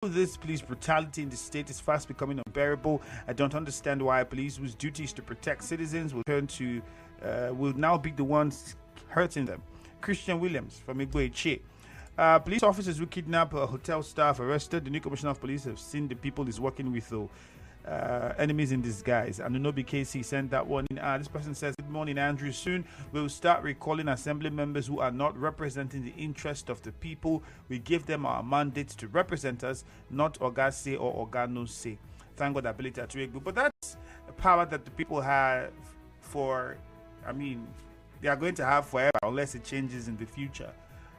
This police brutality in the state is fast becoming unbearable. I don't understand why police whose duty is to protect citizens will now be the ones hurting them. Christian Williams from Igwe. Police officers who kidnap hotel staff arrested. The new commissioner of police have seen the people he's working with, enemies in disguise. And Unobi KC sent that one in. This person says, good morning, Andrew. Soon we'll start recalling assembly members who are not representing the interest of the people. We give them our mandate to represent us, not Oga say or Oga no say. Thank God ability to it. But that's a power that the people have they are going to have forever unless it changes in the future.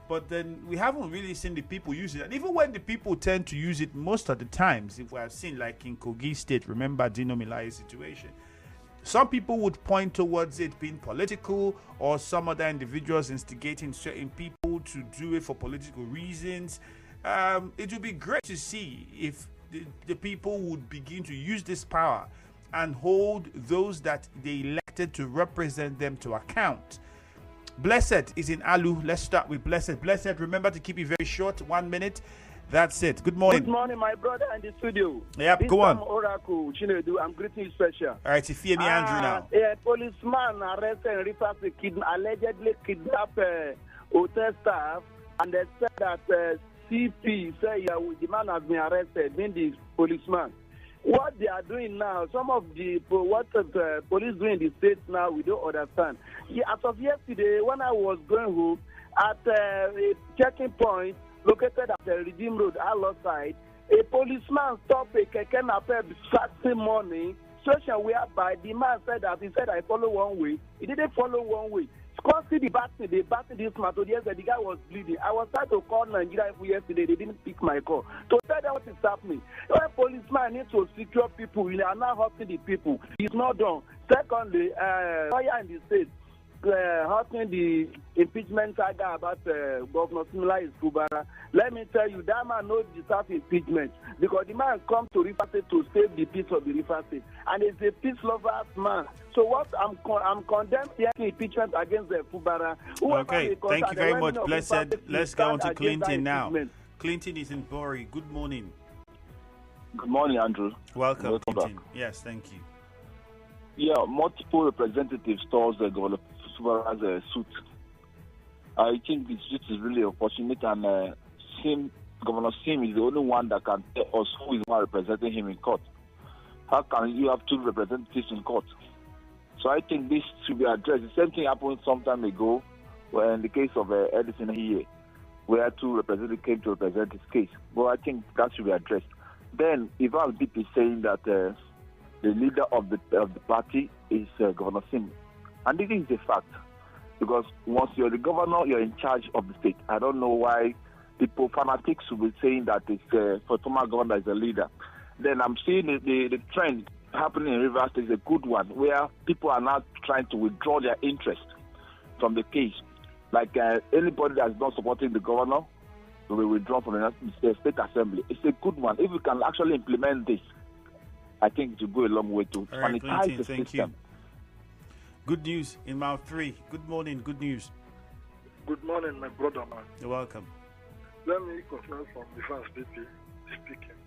But then we haven't really seen the people use it. And even when the people tend to use it most of the times, if we have seen like in Kogi State, remember Dino Milai's situation, some people would point towards it being political or some other individuals instigating certain people to do it for political reasons. It would be great to see if the people would begin to use this power and hold those that they elected to represent them to account. Blessed is in Alu. Let's start with Blessed. Blessed, remember to keep it very short, 1 minute. That's it. Good morning. Good morning, my brother in the studio. Yep, go on. Oracle, Chinedu, I'm greeting you special. All right, if you hear me, Andrew, now. A policeman arrested in Rivers allegedly kidnapped hotel staff, and they said that CP say the man has been arrested, being the policeman. What they are doing now, some of what the police doing in the states now, we don't understand. As of yesterday, when I was going home, at a checking point located at the Redeem Road, outside, a policeman stopped a keke napep Saturday morning, situation whereby the man said that he said I follow one way. He didn't follow one way. Constantly they batted this man. So yes, the guy was bleeding. I was trying to call Nigeria yesterday. They didn't pick my call. To tell them what is happening. When policeman needs to secure people, they are not hurting the people. It's not done. Secondly, lawyer in the state hurting the impeachment saga about Governor Similai Kubara. Let me tell you, that man knows deserve impeachment because the man come to River State to save the peace of the River State, and he's a peace lover man. So what I'm condemned here impeachment against the Kubara. Okay, thank you very much, Blessed. Let's go on to Clinton now. Clinton is in Bori. Good morning. Good morning, Andrew. Welcome Clinton. Back. Yes, thank you. Yeah, multiple representatives told the Governor Kubara's suit. I think this is really unfortunate, and Governor Sim is the only one that can tell us who is one representing him in court. How can you have two representatives in court? So I think this should be addressed. The same thing happened some time ago, where in the case of Edison here, where two representatives came to represent his case. But I think that should be addressed. Then Ivan Deep is saying that the leader of the party is Governor Sim, and this is a fact. Because once you're the governor, you're in charge of the state. I don't know why fanatics will be saying that it's former governor is a leader. Then I'm seeing the trend happening in Rivers State is a good one, where people are now trying to withdraw their interest from the case. Like anybody that's not supporting the governor will be withdrawn from the state assembly. It's a good one. If we can actually implement this, I think it will go a long way to sanitize the system. You. Good news in Mount 3. Good morning. Good news. Good morning, my brother, man. You're welcome. Let me confirm from the first BP speaking.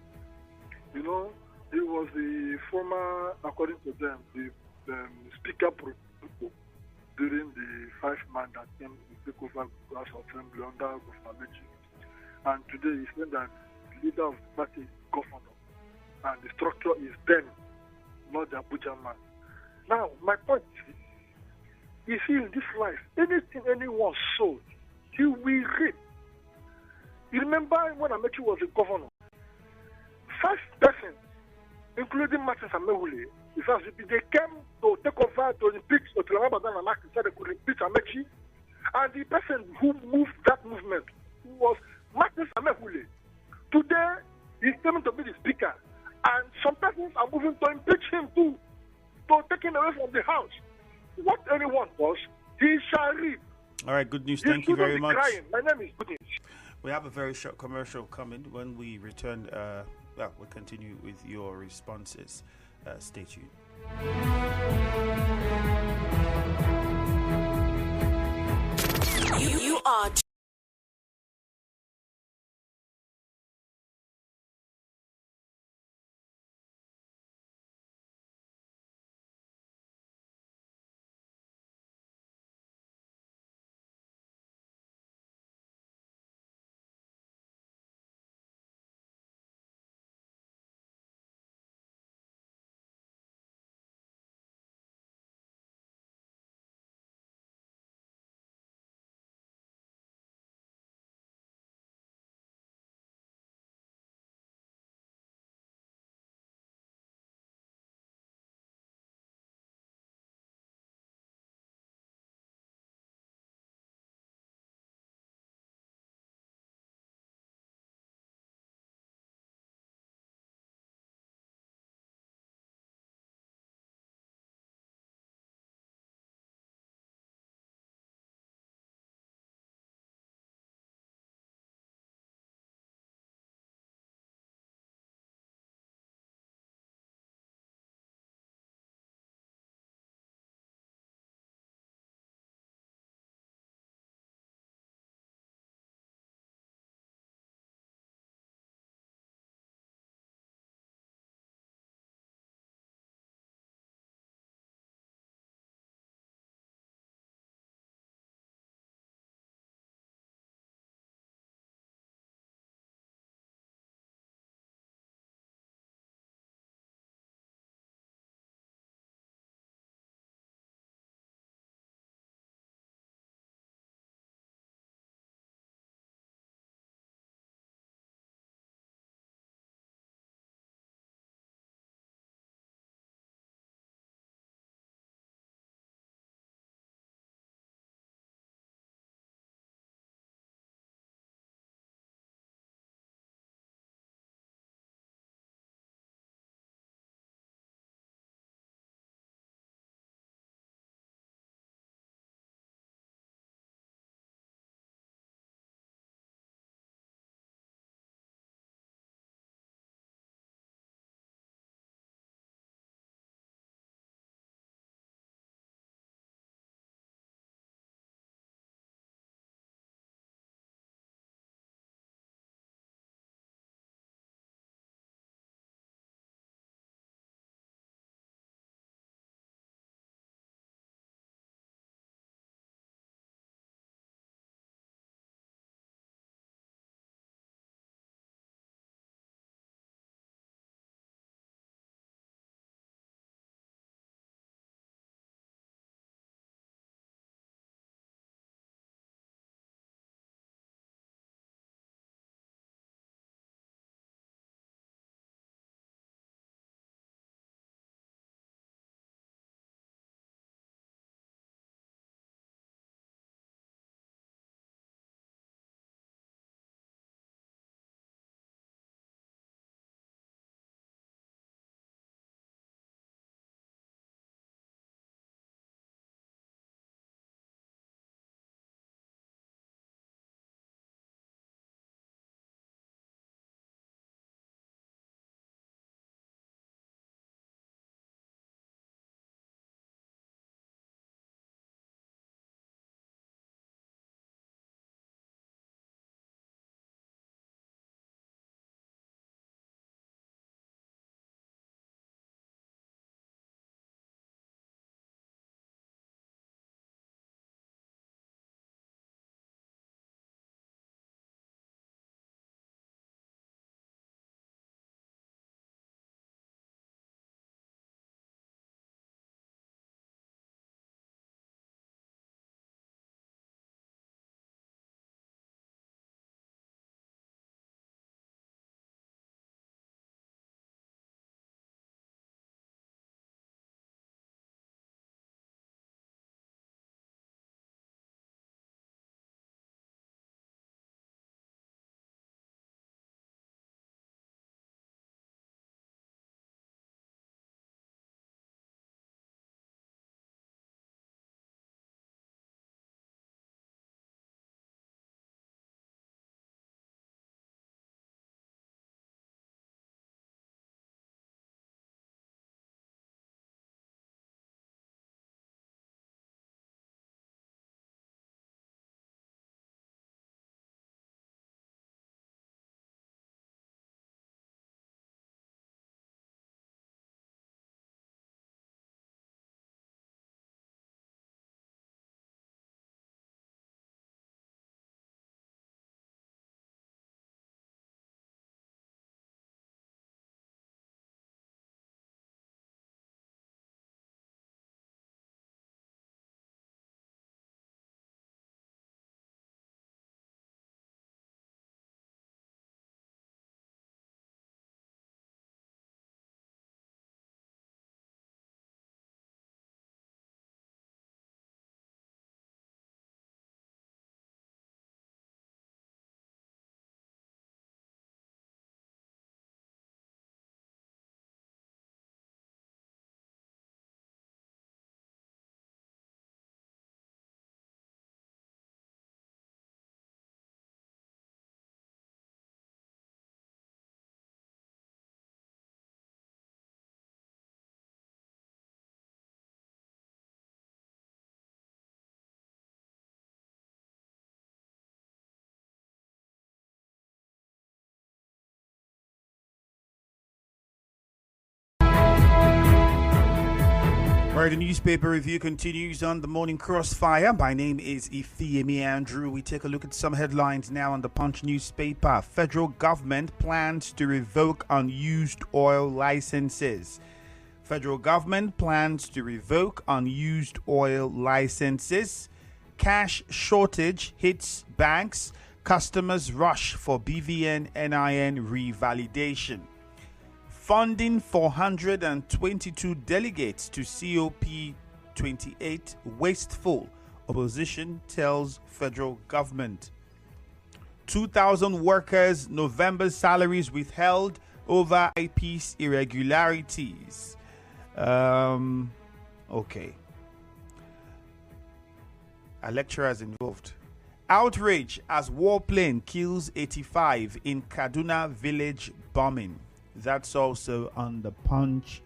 You know, it was the former, according to them, the speaker during the 5-man that came to take over the House of Assembly under Governor Mechi. And today he said that the leader of the party is governor, and the structure is them, not the Abuja man. Now, my point is, you see, in this life, anything anyone sows, he will reap. You remember when Amechi was a governor, 5 persons, including Martin Samehule, they came to take over to impeach Otilamabadan and said they could impeach Amechi, and the person who moved that movement was Martin Samehule. Today, he's coming to be the speaker, and some persons are moving to impeach him too, to take him away from the house. What anyone does, he shall reap. All right, good news. Thank you very much. Crying. My name is Putin. We have a very short commercial coming. When we return, we'll continue with your responses. Stay tuned. You are All right, the newspaper review continues on the Morning Crossfire. My name is Ifeemi Andrew. We take a look at some headlines now on the Punch newspaper. Federal government plans to revoke unused oil licenses. Federal government plans to revoke unused oil licenses. Cash shortage hits banks. Customers rush for BVN NIN revalidation. Funding 422 delegates to COP28 wasteful, opposition tells federal government. 2,000 workers' November salaries withheld over IP's irregularities. Okay. A lecturer is involved. Outrage as warplane kills 85 in Kaduna village bombing. That's also on the Punch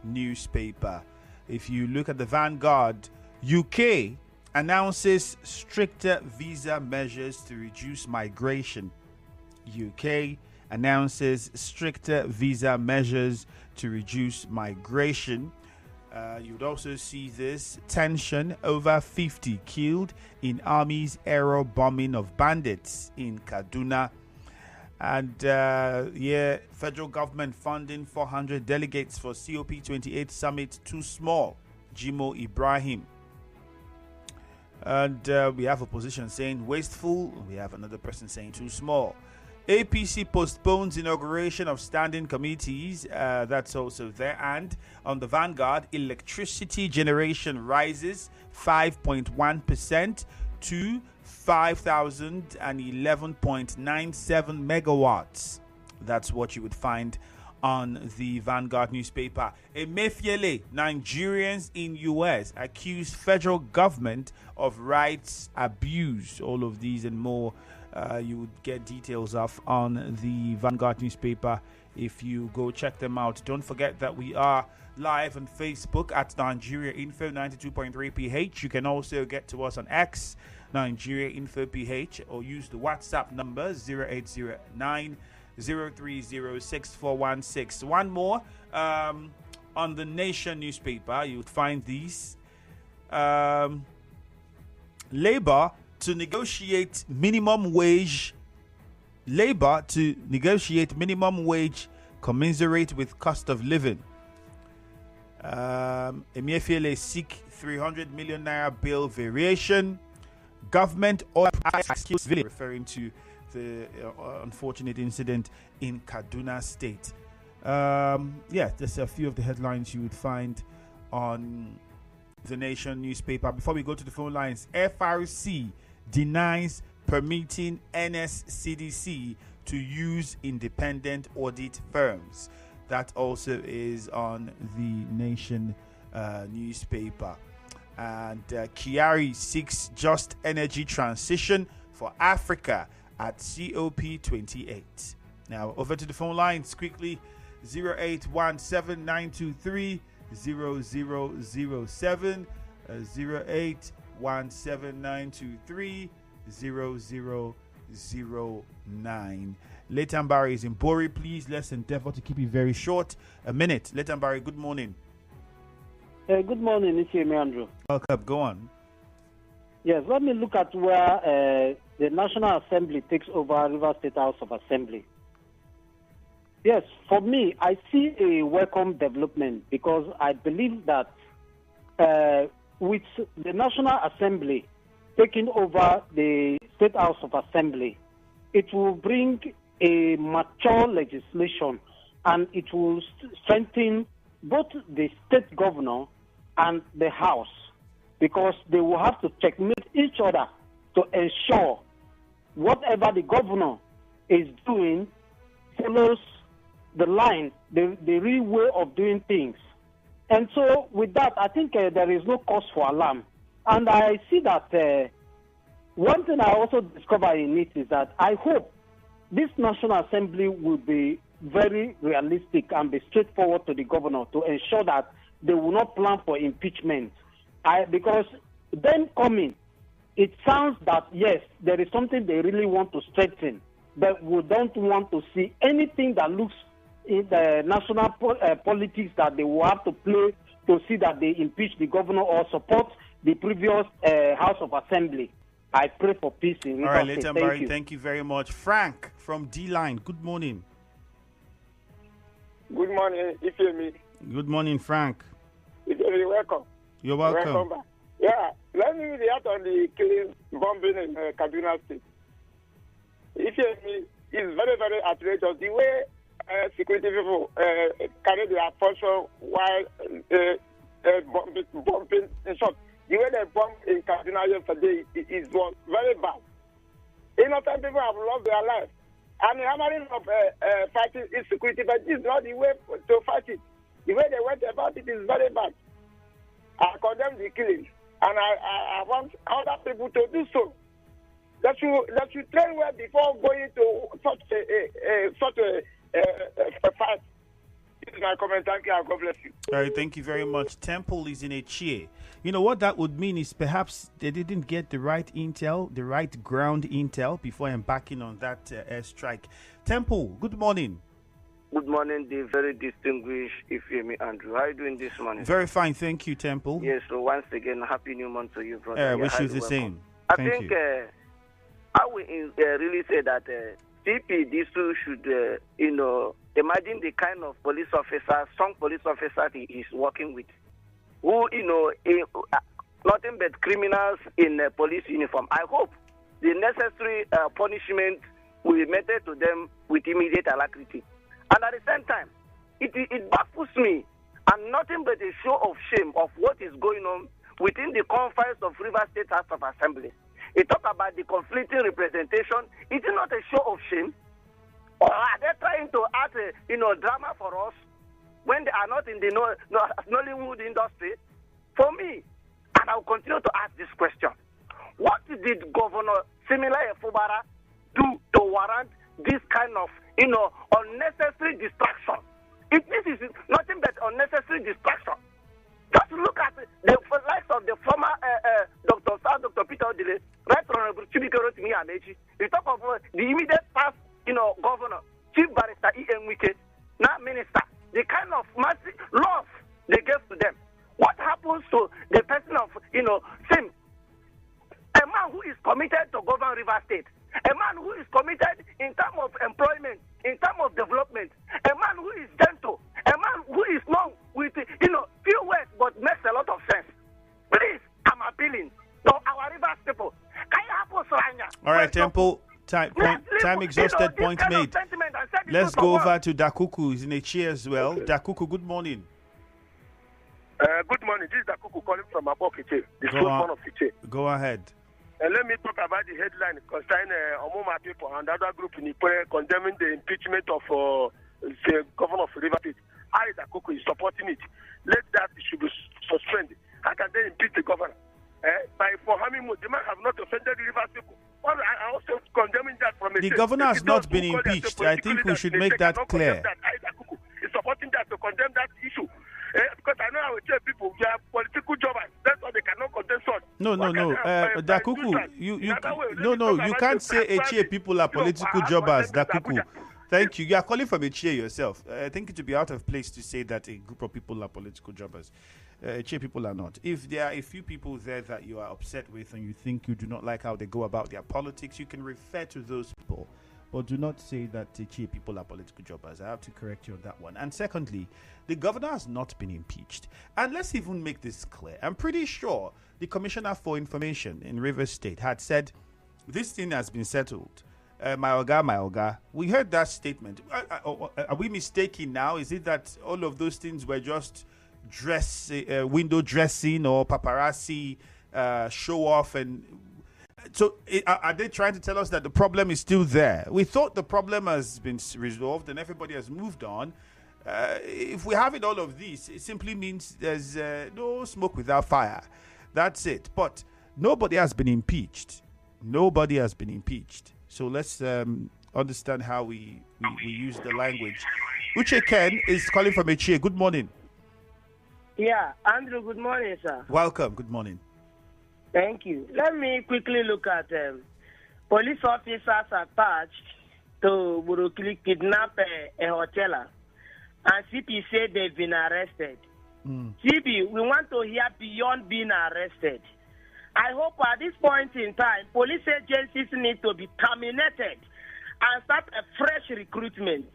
newspaper. If you look at the Vanguard, UK announces stricter visa measures to reduce migration. UK announces stricter visa measures to reduce migration. You'd also see this tension over 50 killed in Army's aero bombing of bandits in Kaduna. And federal government funding 400 delegates for COP28 summit too small. Jimo Ibrahim. And we have opposition saying wasteful. We have another person saying too small. APC postpones inauguration of standing committees. That's also there. And on the Vanguard, electricity generation rises 5.1% to 5,011.97 megawatts. That's what you would find on the Vanguard newspaper. Emefiele, Nigerians in US accuse federal government of rights abuse. All of these and more you would get details of on the Vanguard newspaper if you go check them out. Don't forget that we are live on Facebook at Nigeria Info 92.3 PH. You can also get to us on X, Nigeria Info PH, or use the WhatsApp number 0809 0306416. One more on the Nation newspaper, you would find these. Labour to negotiate minimum wage. Labour to negotiate minimum wage commensurate with cost of living. Emefiele seek 300 million naira bill variation. Government oil price referring to the unfortunate incident in Kaduna State. There's a few of the headlines you would find on the Nation newspaper. Before we go to the phone lines, FRC denies permitting NSCDC to use independent audit firms. That also is on the Nation newspaper. And Kyari seeks just energy transition for Africa at COP28. Now over to the phone lines quickly. 0817-923-0007, 0817-923-0009. Leighton Barry is in Bori. Please, let's endeavor to keep it very short. A minute. Leighton Barry, good morning. Good morning, Ifeemi Andrew. Welcome. Go on. Yes, let me look at where the National Assembly takes over River State House of Assembly. Yes, for me, I see a welcome development because I believe that with the National Assembly taking over the State House of Assembly, it will bring a mature legislation and it will strengthen both the state governor and the House, because they will have to checkmate each other to ensure whatever the governor is doing follows the line, the real way of doing things. And so with that, I think there is no cause for alarm. And I see that one thing I also discover in it is that I hope this National Assembly will be very realistic and be straightforward to the governor to ensure that they will not plan for impeachment. Because them coming, it sounds that, yes, there is something they really want to strengthen, but we don't want to see anything that looks in the national politics that they will have to play to see that they impeach the governor or support the previous House of Assembly. I pray for peace in Rivers All right, State. Leighton, thank you very much. Frank from D-Line, good morning. Good morning, Ifemi. Good morning, Frank. Ifemi, welcome. You're welcome. Welcome back. Yeah, let me react on the killing, bombing in Kaduna State. Ifemi is very, very outrageous. The way security people carry their function while bombing, in short, the way they bombed in Kaduna yesterday was very bad. Innocent people have lost their lives. And the hammering of fighting insecurity, but this is not the way to fight it. The way they went about it is very bad. I condemn the killing, and I want other people to do so. That you train well before going to such a fight. This is my comment. Thank you. God bless you. All right, thank you very much. Temple is in a chair. You know what that would mean is perhaps they didn't get the right intel, the right ground intel before embarking on that airstrike. Temple, good morning. Good morning, the very distinguished Ifemi Andrew. How are you doing this morning? Very fine, thank you, Temple. Yes, so once again, happy new month to you, brother. Wish you the same. I think I will really say that CP, these two should, imagine the kind of police officer, strong police officer he is working with, who, nothing but criminals in police uniform. I hope the necessary punishment will be meted to them with immediate alacrity. And at the same time, it baffles me, and nothing but a show of shame of what is going on within the confines of Rivers State House of Assembly. It talk about the conflicting representation. Is it not a show of shame? Or are they trying to act, drama for us when they are not in the Nollywood industry? For me, and I will continue to ask this question: what did Governor Siminalayi Fubara do to warrant this kind of, unnecessary distraction? This is nothing but unnecessary distraction. Just look at the likes of the former Dr. Peter Odile, Right Honorable Chibuike Rotimi Amaechi. We talk of the immediate past, Governor, Chief Barrister E.M. Wike, now Minister. The kind of massive love they gave to them. What happens to the person of, Sim? A man who is committed to govern River State. A man who is committed in terms of employment, in terms of development. A man who is gentle. A man who is known with, few words but makes a lot of sense. Please, I'm appealing to our Rivers people. Can you help us, Rania? All right, Temple. Time exhausted, point made. Let's go over to Dakuku. He's in a chair as well. Okay. Dakuku, good morning. Good morning. This is Dakuku calling from Abokiche, the first one of Kiche. Go ahead. Let me talk about the headline concerning Omoma people and other group in Ipoe condemning the impeachment of the governor of River State. I, Dakuku, is supporting it. Let that should be suspended. How can they impeach the governor? For harming the man have not offended the River people. Well, I also condemning that from the governor has not been impeached. I think we should make that clear. Dakuku is supporting that to condemn that issue. Because I know I will tell people they are political jobbers. That's why they cannot condemn such. No. Dakuku, you can't say Echie people are political jobbers, Dakuku. Thank you. You are calling from Echie yourself. I think it would be out of place to say that a group of people are political jobbers. Echie people are not. If there are a few people there that you are upset with and you think you do not like how they go about their politics, you can refer to those people. But do not say that Echie people are political jobbers. I have to correct you on that one. And secondly, the governor has not been impeached. And let's even make this clear. I'm pretty sure the Commissioner for Information in Rivers State had said, this thing has been settled. My Oga. We heard that statement. Are we mistaken now? Is it that all of those things were just window dressing or paparazzi show off? And so are they trying to tell us that the problem is still there? We thought the problem has been resolved and everybody has moved on. If we have all of this, it simply means there's no smoke without fire. That's it. But nobody has been impeached. Nobody has been impeached. So let's understand how we use the language. Uche Ken is calling from Echie. Good morning. Yeah, Andrew, good morning, sir. Welcome. Good morning. Thank you. Let me quickly look at police officers attached to Burukili kidnap a hoteler. And CP said they've been arrested. CB, we want to hear beyond being arrested. I hope at this point in time, police agencies need to be terminated and start a fresh recruitment.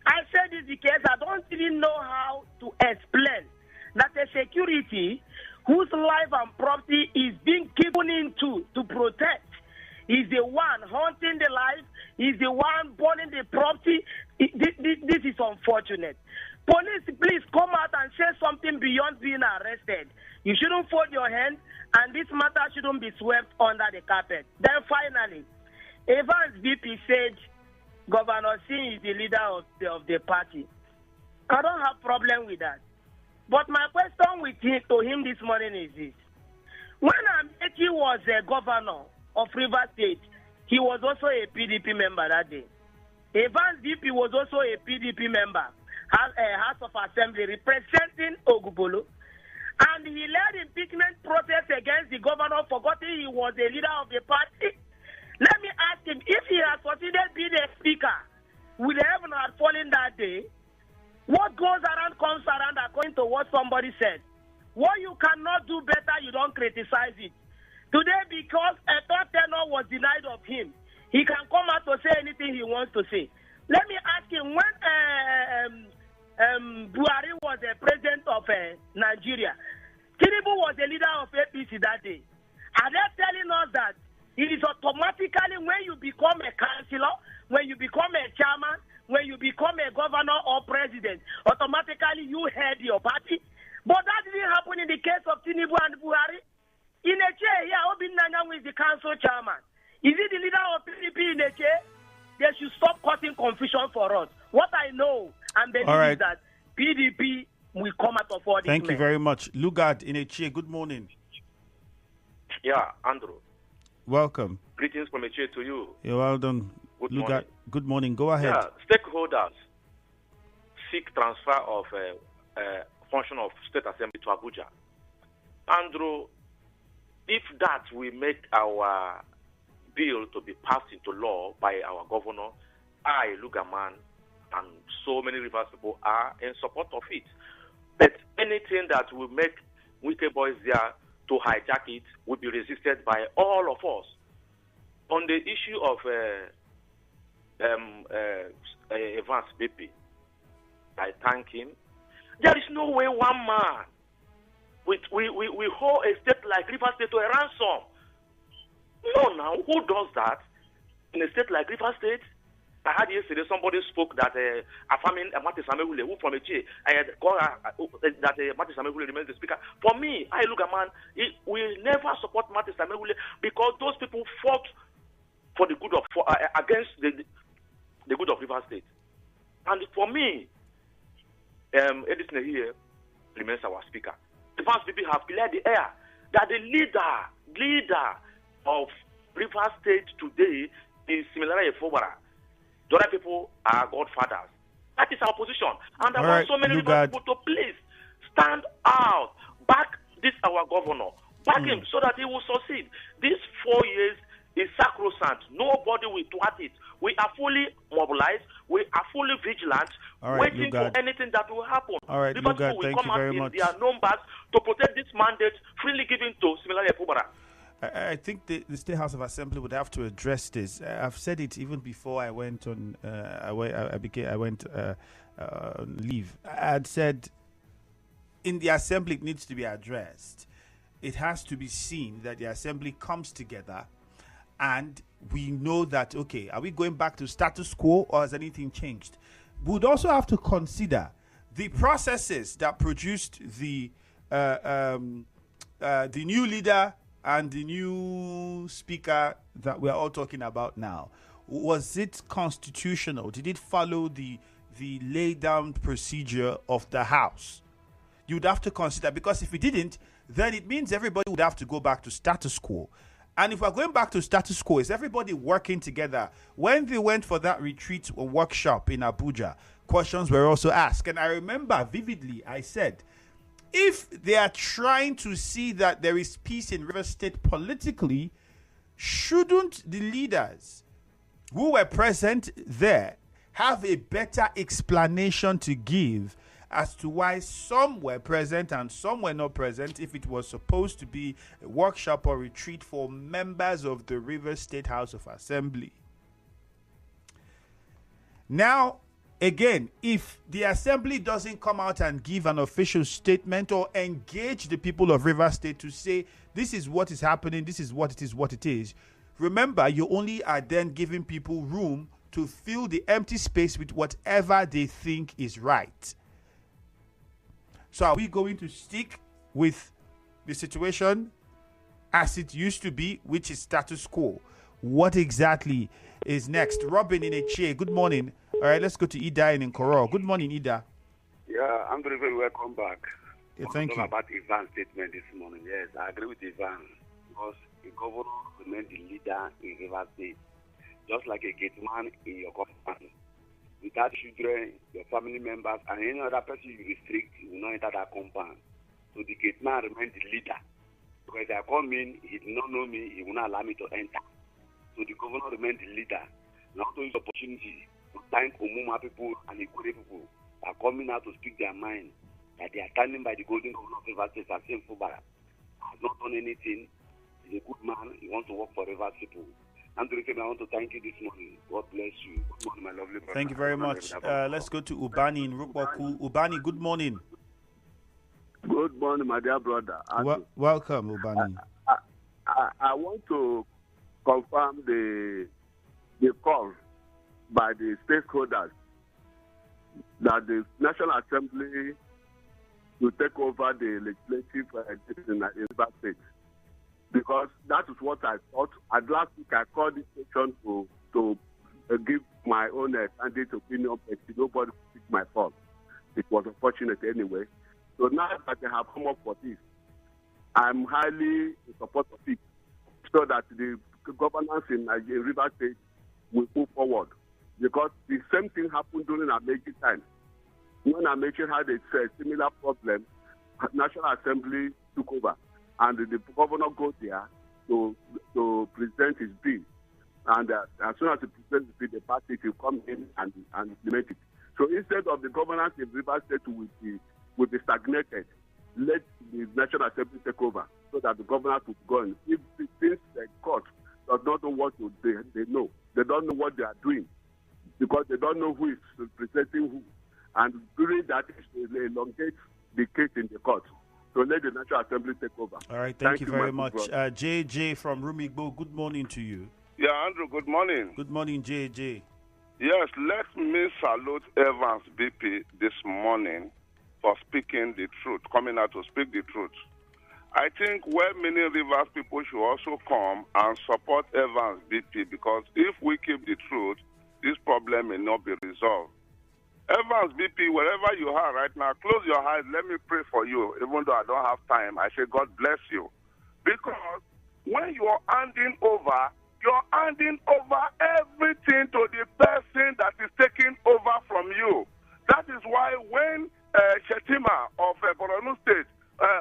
I said this because I don't even know how to explain that a security whose life and property is being given into to protect is the one hunting the life, is the one burning the property. This is unfortunate. Police, please come out and say something beyond being arrested. You shouldn't fold your hand, and this matter shouldn't be swept under the carpet. Then finally, Evans VP said Governor Singh is the leader of the party. I don't have problem with that. But my question to him this morning is this. When Amechi was a governor of Rivers State, he was also a PDP member that day. Evans VP was also a PDP member, House of Assembly, representing Ogbolo. And he led impeachment process against the governor, forgetting he was a leader of the party. Let me ask him, if he had succeeded being a speaker, would heaven have fallen that day? What goes around comes around, according to what somebody said. What you cannot do better, you don't criticize it. Today, because a third tenor was denied of him, he can come out to say anything he wants to say. Let me ask him, when Buhari was the president of Nigeria, Tinubu was the leader of APC that day. Are they telling us that it is automatically when you become a councillor, when you become a chairman, when you become a governor or president, automatically you head your party? But that didn't happen in the case of Tinubu and Buhari. In a chair here, Obin Nanyang is the council chairman. Is he the leader of PDP in a chair? They should stop causing confusion for us. What I know and believe is that PDP will come out of all this. Thank you very much. Lugard in a chair, good morning. Yeah, Andrew. Welcome. Greetings from a chair to you. You're well done. Good Lugard, morning. good morning. Go ahead. Yeah, stakeholders seek transfer of function of State Assembly to Abuja. Andrew, if that will make our bill to be passed into law by our governor, I, Lugaman, and so many Rivers people are in support of it. But anything that will make wicked boys there to hijack it will be resisted by all of us. On the issue of Evans BP, I thank him. There is no way one man we hold a state like Rivers State to a ransom. No, now, who does that in a state like Rivers State? I heard yesterday somebody spoke that affirming Martin Samewule, who from a chair, that Martin Samewule remains the speaker. For me, I look at man, we never support Martin Samewule because those people fought for the good of against the good of Rivers State. And for me, Edison here remains our speaker. The first people have cleared the air that the leader of Rivers State today is similarly Fobara. The other people are godfathers. That is our position. And I want so many Rivers people to please stand out, back this our governor, back him so that he will succeed. These 4 years is sacrosanct. Nobody will thwart it. We are fully mobilized. We are fully vigilant, waiting for anything that will happen. All right, Lugard, thank you very much. Their numbers to protect this mandate freely given to similarly Fobara. I think the State House of Assembly would have to address this. I've said it even before I went on. I went leave. I had said in the Assembly it needs to be addressed. It has to be seen that the Assembly comes together, and we know that are we going back to status quo or has anything changed? We would also have to consider the processes that produced the new leader and the new speaker that we're all talking about now. Was it constitutional? Did it follow the laid down procedure of the House? You'd have to consider, because if it didn't, then it means everybody would have to go back to status quo. And if we're going back to status quo, is everybody working together? When they went for that retreat or workshop in Abuja, questions were also asked. And I remember vividly, I said, if they are trying to see that there is peace in Rivers State politically, shouldn't the leaders who were present there have a better explanation to give as to why some were present and some were not present, if it was supposed to be a workshop or retreat for members of the Rivers State House of Assembly. Now, again, if the Assembly doesn't come out and give an official statement or engage the people of Rivers State to say, this is what is happening, this is what it is, remember, you only are then giving people room to fill the empty space with whatever they think is right. So are we going to stick with the situation as it used to be, which is status quo? What exactly is next? Robin in Eche, good morning. All right, let's go to Ida in Nkoro. Good morning, Ida. Yeah, I'm very, very welcome back. Yeah, thank you. About Ivan's statement this morning. Yes, I agree with Ivan because the governor remains the leader in Rivers State. Just like a gate man in your compound. Without children, your family members, and any other person you restrict, you will not enter that compound. So the gate man remains the leader. Because if I come in, he did not know me, he will not allow me to enter. So the governor remains the leader. Now to use opportunity to thank Omuma people and Ikure people are coming out to speak their mind that they are standing by the golden governor of Rivers State and saying Fubara has not done anything. He's a good man, he wants to work for Rivers people. Andrew, I want to thank you this morning. God bless you. Good morning, my lovely brother. Thank you very much. Let's go to Ubani in Rukwaku. Ubani, good morning. Good morning, my dear brother. Welcome, Ubani. I want to confirm the call by the stakeholders that the National Assembly will take over the legislative in Rivers State. Because that is what I thought. And last week I called this station to give my own candidate opinion, but nobody picked my fault. It was unfortunate anyway. So now that they have come up for this, I'm highly in support of it, so that the governance in Rivers State will move forward. Because the same thing happened during Amechi time. When Amechi had a similar problem, National Assembly took over. And the governor goes there to present his bill. And as soon as he presents the bill, the party will come in and implement it. So instead of the governance in Rivers State will be stagnated, let the National Assembly take over so that the governors will go on. If since the court does not know what they know, they don't know what they are doing because they don't know who is presenting who. And during that, it elongates the case in the court. So let the National Assembly take over. All right, thank you very much. JJ from Rumigbo, good morning to you. Yeah, Andrew, good morning. Good morning, JJ. Yes, let me salute Evans BP this morning for speaking the truth, coming out to speak the truth. I think where many Rivers people should also come and support Evans BP, because if we keep the truth, this problem may not be resolved. Evans BP, wherever you are right now, close your eyes. Let me pray for you. Even though I don't have time, I say God bless you. Because when you are handing over, you're handing over everything to the person that is taking over from you. That is why when Shetima of Borno State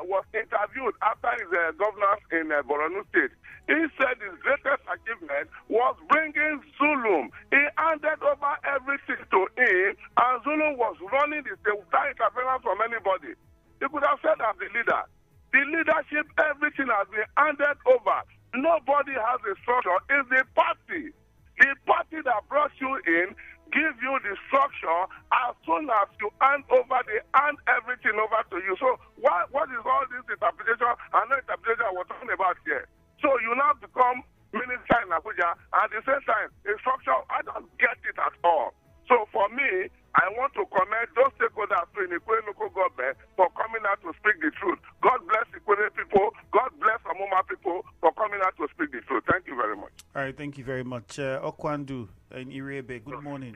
was interviewed after his governance in Borno State, he said his greatest achievement was bringing Zulum. He handed over everything to him, and Zulum was running the state without interference from anybody. He could have said as the leader. The leadership, everything has been handed over. Nobody has a structure. It's the party. The party that brought you in give you the structure. As soon as you hand over, they hand everything over to you. So what is all this interpretation and no interpretation we're talking about here? So you now become minister in Abuja, and at the same time, the structure, I don't get it at all. So for me, I want to commend those stakeholders in Ikure local government for coming out to speak the truth. God bless Ikure people. God bless Amoma people for coming out to speak the truth. Thank you very much. All right, thank you very much. Okwandu in Irebe, good morning.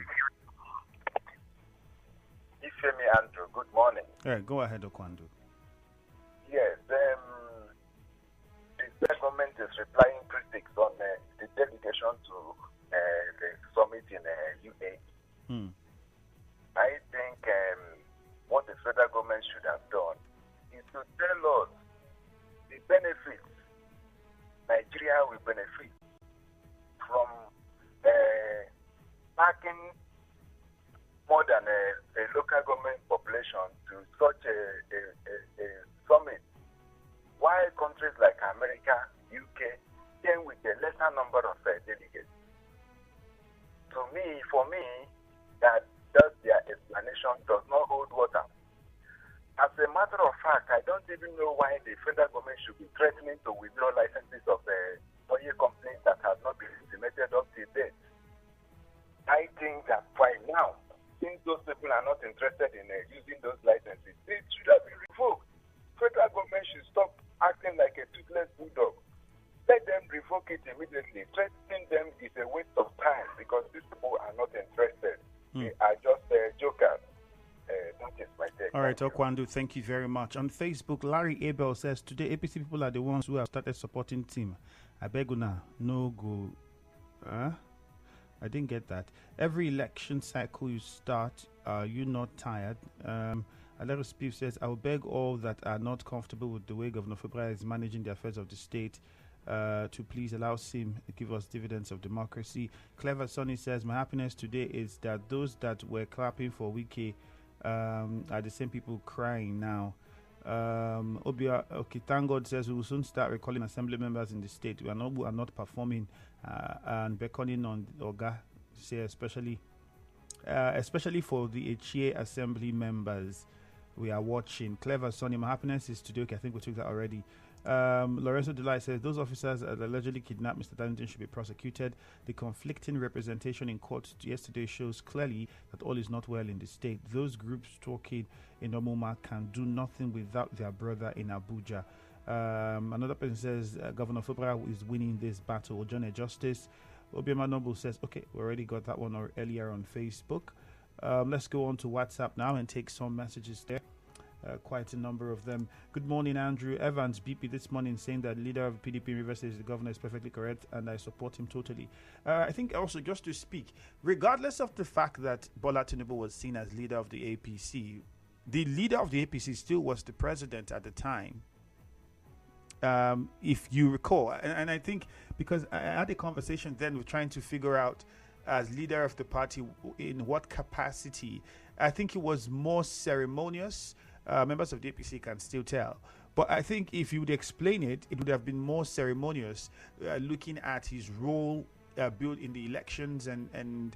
Ifemi Andrew, good morning. All right, go ahead, Okwandu. Yes, the government is replying critics on the delegation to the summit in UAE. I think what the federal government should have done is to tell us the benefits Nigeria will benefit from packing more than a local government population to not hold water. As a matter of fact, I don't even know why the federal government should be threatening to withdraw licenses of oil companies that have not been implemented up to date. I think that by now, since those people are not interested in using those licenses, it should have been revoked. Federal government should stop acting like a toothless bulldog. Let them revoke it immediately. Threatening them is a waste of time because these people are not interested. They are just jokers. That is my take. All right, Okwandu, thank you very much. On Facebook, Larry Abel says, today APC people are the ones who have started supporting team. I beg una, no go. I didn't get that. Every election cycle you start, are you not tired? Alero Spiv says, I will beg all that are not comfortable with the way Governor Fubara is managing the affairs of the state to please allow SIM to give us dividends of democracy. Clever Sonny says, my happiness today is that those that were clapping for Wike are the same people crying now. Obia, okay, thank God says we will soon start recalling assembly members in the state. We are not performing and beckoning on Oga, say especially for the HA assembly members. We are watching. Clever Sonny, my happiness is today. Okay, I think we took that already. Lorenzo Delight says those officers that allegedly kidnapped Mr. Darlington should be prosecuted. The conflicting representation in court yesterday shows clearly that all is not well in the state. Those groups talking in Omoma can do nothing without their brother in Abuja. Another person says Governor Fubara is winning this battle. John A. Justice. Obiema Noble says, okay, we already got that one earlier on Facebook. Let's go on to WhatsApp now and take some messages there. Quite a number of them. Good morning, Andrew Evans, BP, this morning saying that leader of PDP in Rivers State, the governor, is perfectly correct and I support him totally. I think also just to speak, regardless of the fact that Bola Tinubu was seen as leader of the APC, the leader of the APC still was the president at the time. If you recall, and I think because I had a conversation then with trying to figure out as leader of the party in what capacity. I think it was more ceremonious. Members of the APC can still tell. But I think if you would explain it, it would have been more ceremonious, looking at his role built in the elections and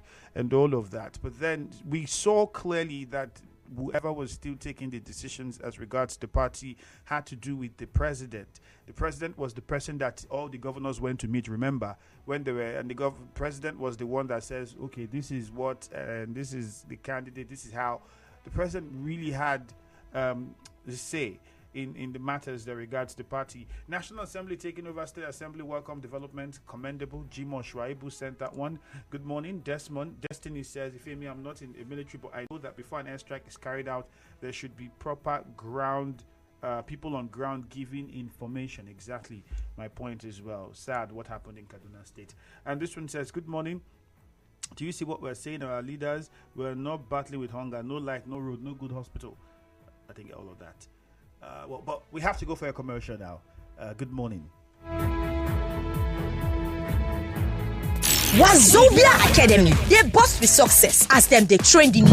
all of that. But then we saw clearly that whoever was still taking the decisions as regards the party had to do with the president. The president was the person that all the governors went to meet, remember, when they were, and the president was the one that says, okay, this is what, and this is the candidate, this is how. The president really had the say in the matters that regards the party. National Assembly taking over State Assembly, welcome development, commendable. Jimo Shuaibu sent that one. Good morning, Desmond. Destiny says, if I'm not in the military, but I know that before an airstrike is carried out, there should be proper ground, people on ground giving information. Exactly my point as well. Sad what happened in Kaduna State. And this one says, good morning. Do you see what we're saying? Our leaders were not battling with hunger, no light, no road, no good hospital. I think all of that. But we have to go for a commercial now. Good morning. Wazobia Academy, they boast with success as them they train the new